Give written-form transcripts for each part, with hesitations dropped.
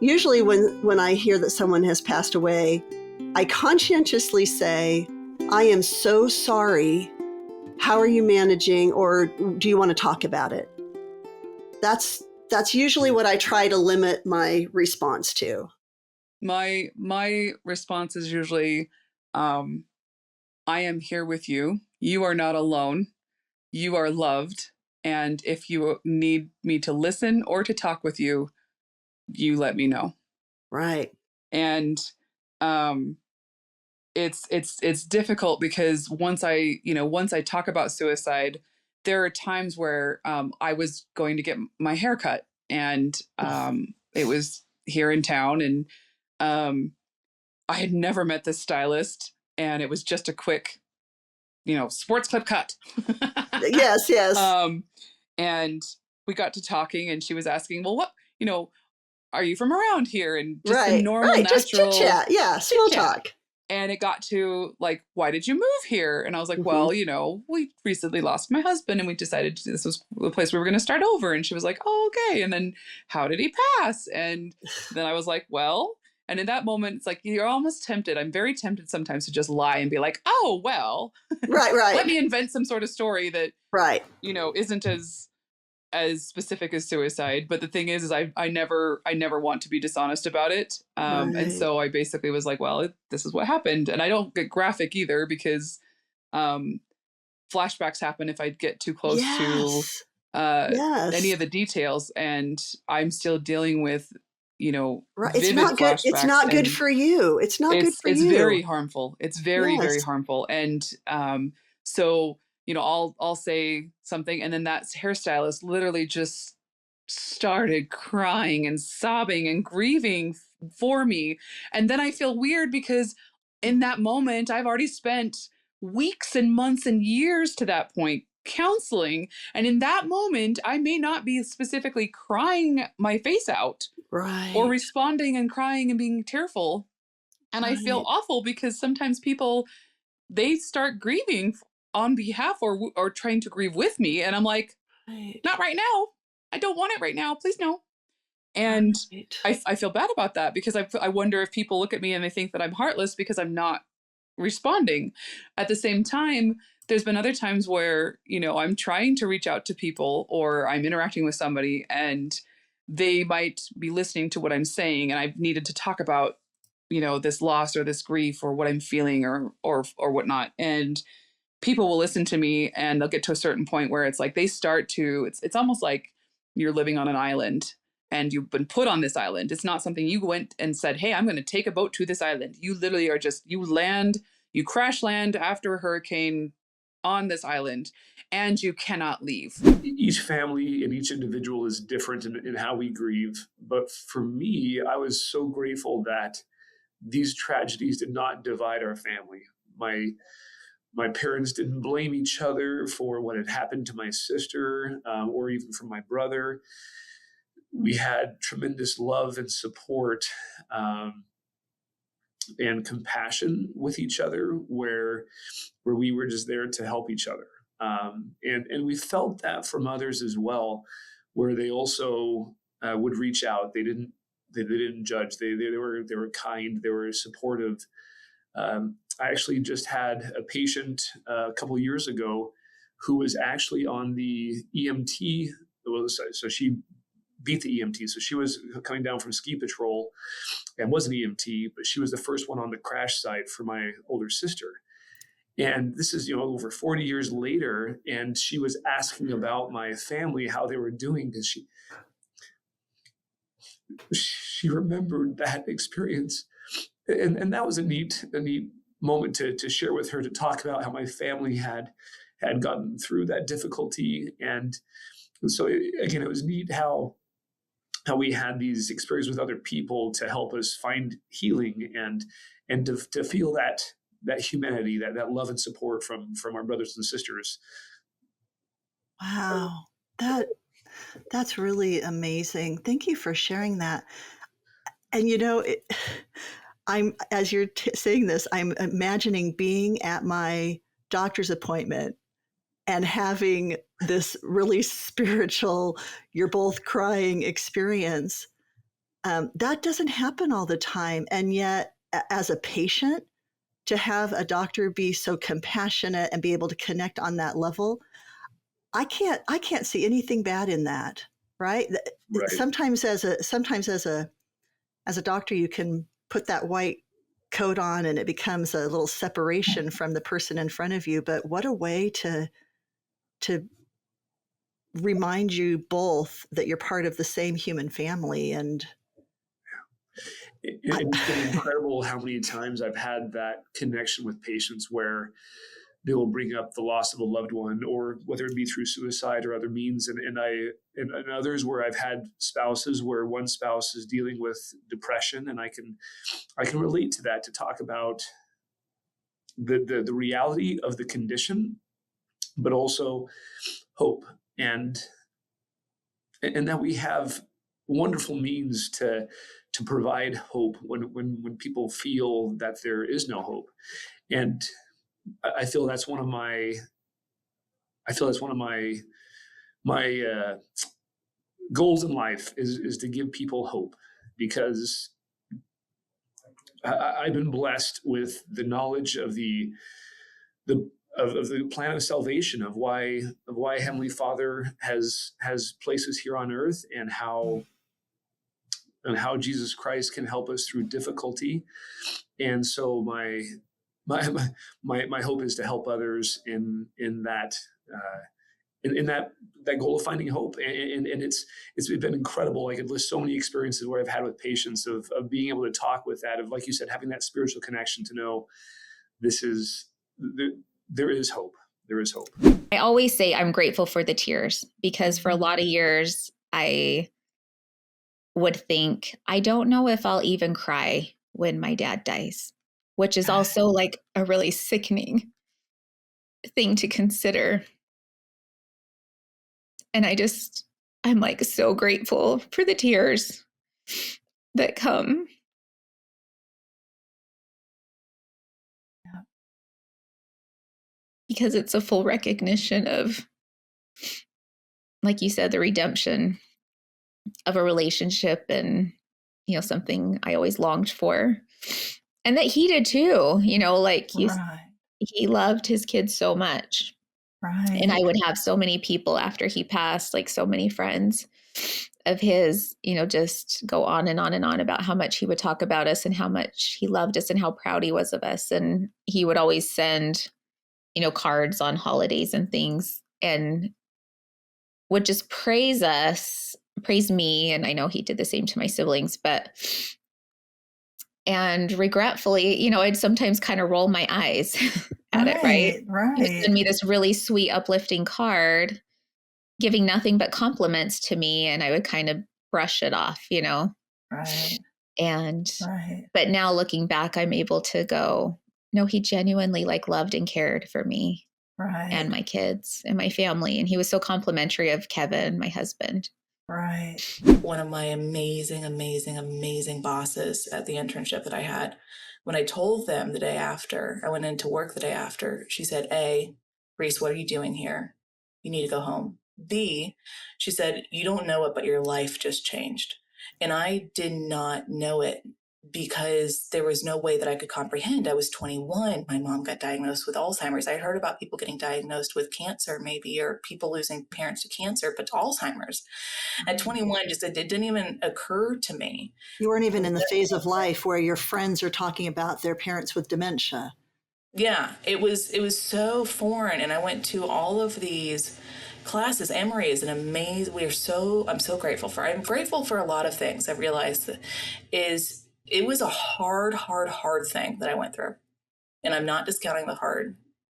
Usually when I hear that someone has passed away, I conscientiously say, I am so sorry. How are you managing? Or do you want to talk about it? That's usually what I try to limit my response to. My response is usually, I am here with you. You are not alone. You are loved. And if you need me to listen or to talk with you, you let me know. Right. And it's difficult because once I talk about suicide, there are times where I was going to get my hair cut, and it was here in town, and I had never met this stylist, and it was just a quick, sports clip cut. Yes, yes. And we got to talking, and she was asking, well, what, are you from around here? And just the Right, normal, right. Just chit natural chat. Yeah, small chit-chat. talk. And it got to like, why did you move here? And I was like, Mm-hmm. well, we recently lost my husband and we decided this was the place we were going to start over. And she was like, oh, okay. And then how did he pass? And then I was like, well, and in that moment, it's like, you're almost tempted. I'm very tempted sometimes to just lie and be like, oh, well, Right, right. let me invent some sort of story that, right. Isn't as specific as suicide. But the thing is I never want to be dishonest about it. Right. And so I basically was like, well, this is what happened. And I don't get graphic either because flashbacks happen if I get too close to any of the details. And I'm still dealing with, right. Vivid it's not good. It's not good for you. It's not good for you. It's very harmful. It's very, very harmful. And so, I'll say something, and then that hairstylist literally just started crying and sobbing and grieving for me. And then I feel weird because in that moment, I've already spent weeks and months and years to that point counseling. And in that moment, I may not be specifically crying my face out, right, or responding and crying and being tearful. And I feel awful because sometimes people, they start grieving on behalf or trying to grieve with me. And I'm like, not right now. I don't want it right now. Please no. And I feel bad about that because I wonder if people look at me and they think that I'm heartless because I'm not responding. At the same time, there's been other times where, I'm trying to reach out to people or I'm interacting with somebody and they might be listening to what I'm saying. And I've needed to talk about, this loss or this grief or what I'm feeling or whatnot. And people will listen to me and they'll get to a certain point where it's like they start to, it's almost like you're living on an island and you've been put on this island. It's not something you went and said, hey, I'm going to take a boat to this island. You literally are just, you crash land after a hurricane on this island and you cannot leave. Each family and each individual is different in how we grieve. But for me, I was so grateful that these tragedies did not divide our family. My parents didn't blame each other for what had happened to my sister or even for my brother. We had tremendous love and support and compassion with each other where we were just there to help each other. And we felt that from others as well, where they also would reach out. They didn't judge. They were kind. They were supportive. I actually just had a patient a couple of years ago who was actually on the EMT. So she beat the EMT. So she was coming down from ski patrol and was an EMT, but she was the first one on the crash site for my older sister. And this is, over 40 years later, and she was asking about my family, how they were doing, because she remembered that experience. And that was a neat moment to share with her, to talk about how my family had gotten through that difficulty. And so again, it was neat how we had these experiences with other people to help us find healing and to feel that humanity, that love and support from our brothers and sisters. Wow, that's really amazing. Thank you for sharing that. And I'm, as you're saying this, I'm imagining being at my doctor's appointment and having this really spiritual, you're both crying experience. That doesn't happen all the time. And yet, as a patient, to have a doctor be so compassionate and be able to connect on that level, I can't see anything bad in that, right? Right. Sometimes as a doctor, you can put that white coat on and it becomes a little separation from the person in front of you. But what a way to remind you both that you're part of the same human family. And it's been incredible how many times I've had that connection with patients where they will bring up the loss of a loved one, or whether it be through suicide or other means. And others where I've had spouses where one spouse is dealing with depression, and I can relate to that, to talk about the reality of the condition, but also hope, and that we have wonderful means to provide hope when people feel that there is no hope. And I feel that's one of my goals in life is to give people hope, because I've been blessed with the knowledge of the plan of salvation, of why Heavenly Father has placed us here on earth, and how Jesus Christ can help us through difficulty. And so my hope is to help others in that in that goal of finding hope. And it's been incredible. I could list so many experiences where I've had with patients of being able to talk with that, of, like you said, having that spiritual connection to know there is hope. There is hope. I always say I'm grateful for the tears, because for a lot of years I would think, I don't know if I'll even cry when my dad dies, which is also like a really sickening thing to consider. And I'm like so grateful for the tears that come. Because it's a full recognition of, like you said, the redemption of a relationship, and, something I always longed for. And that he did too, like he loved his kids so much. Right. And I would have so many people after he passed, like so many friends of his, just go on and on and on about how much he would talk about us and how much he loved us and how proud he was of us. And he would always send, cards on holidays and things, and would just praise us, praise me. And I know he did the same to my siblings, and regretfully, I'd sometimes kind of roll my eyes at it, right? He would send me this really sweet, uplifting card, giving nothing but compliments to me, and I would kind of brush it off, Right. But now looking back, I'm able to go, no, he genuinely loved and cared for me. Right. And my kids and my family. And he was so complimentary of Kevin, my husband. Right. One of my amazing, amazing, amazing bosses at the internship that I had, when I told them the day after, I went into work the day after, she said, A, Reese, what are you doing here? You need to go home. B, she said, you don't know it, but your life just changed. And I did not know it, because there was no way that I could comprehend. I was 21. My mom got diagnosed with Alzheimer's. I heard about people getting diagnosed with cancer, maybe, or people losing parents to cancer, but to Alzheimer's. At 21, it didn't even occur to me. You weren't even in the phase of life where your friends are talking about their parents with dementia. Yeah, it was so foreign. And I went to all of these classes. Emory is an amazing, I'm so grateful for. I'm grateful for a lot of things. I realized that it was a hard thing that I went through. And I'm not discounting the hard,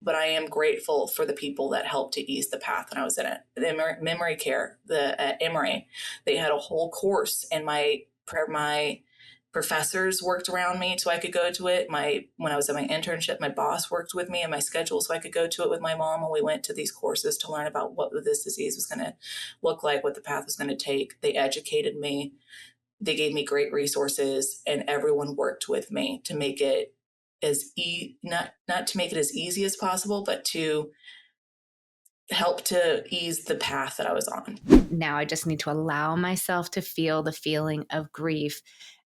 but I am grateful for the people that helped to ease the path when I was in it. The memory care, at Emory, they had a whole course, and my professors worked around me so I could go to it. When I was at my internship, my boss worked with me and my schedule so I could go to it with my mom. And we went to these courses to learn about what this disease was going to look like, what the path was going to take. They educated me. They gave me great resources, and everyone worked with me to make it not to make it as easy as possible, but to helped to ease the path that I was on. Now I just need to allow myself to feel the feeling of grief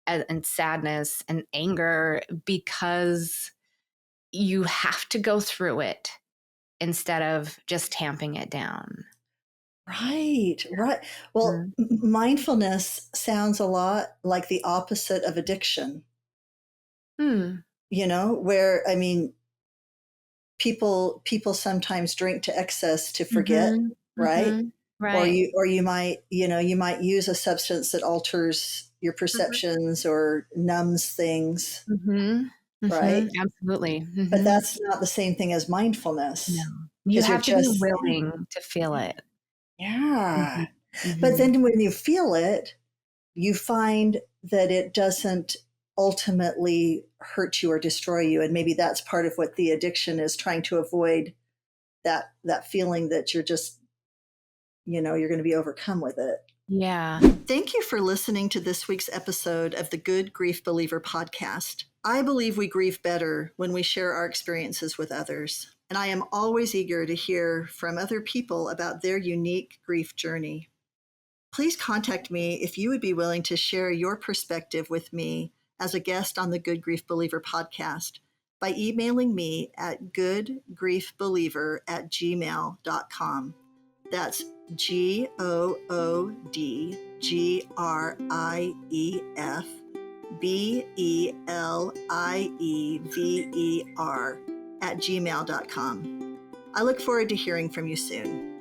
and sadness and anger, because you have to go through it instead of just tamping it down. Right. Well, mindfulness sounds a lot like the opposite of addiction. Where, I mean, people sometimes drink to excess to forget, right? Right. Or you might use a substance that alters your perceptions or numbs things, right? Absolutely. But that's not the same thing as mindfulness. No. You have to be willing to feel it. Yeah. But then when you feel it, you find that it doesn't ultimately hurt you or destroy you. And maybe that's part of what the addiction is, trying to avoid that feeling that you're just, you're going to be overcome with it. Yeah. Thank you for listening to this week's episode of the Good Grief Believer podcast. I believe we grieve better when we share our experiences with others. And I am always eager to hear from other people about their unique grief journey. Please contact me if you would be willing to share your perspective with me as a guest on the Good Grief Believer podcast by emailing me at goodgriefbeliever@gmail.com. That's GOODGRIEFBELIEVER @gmail.com. I look forward to hearing from you soon.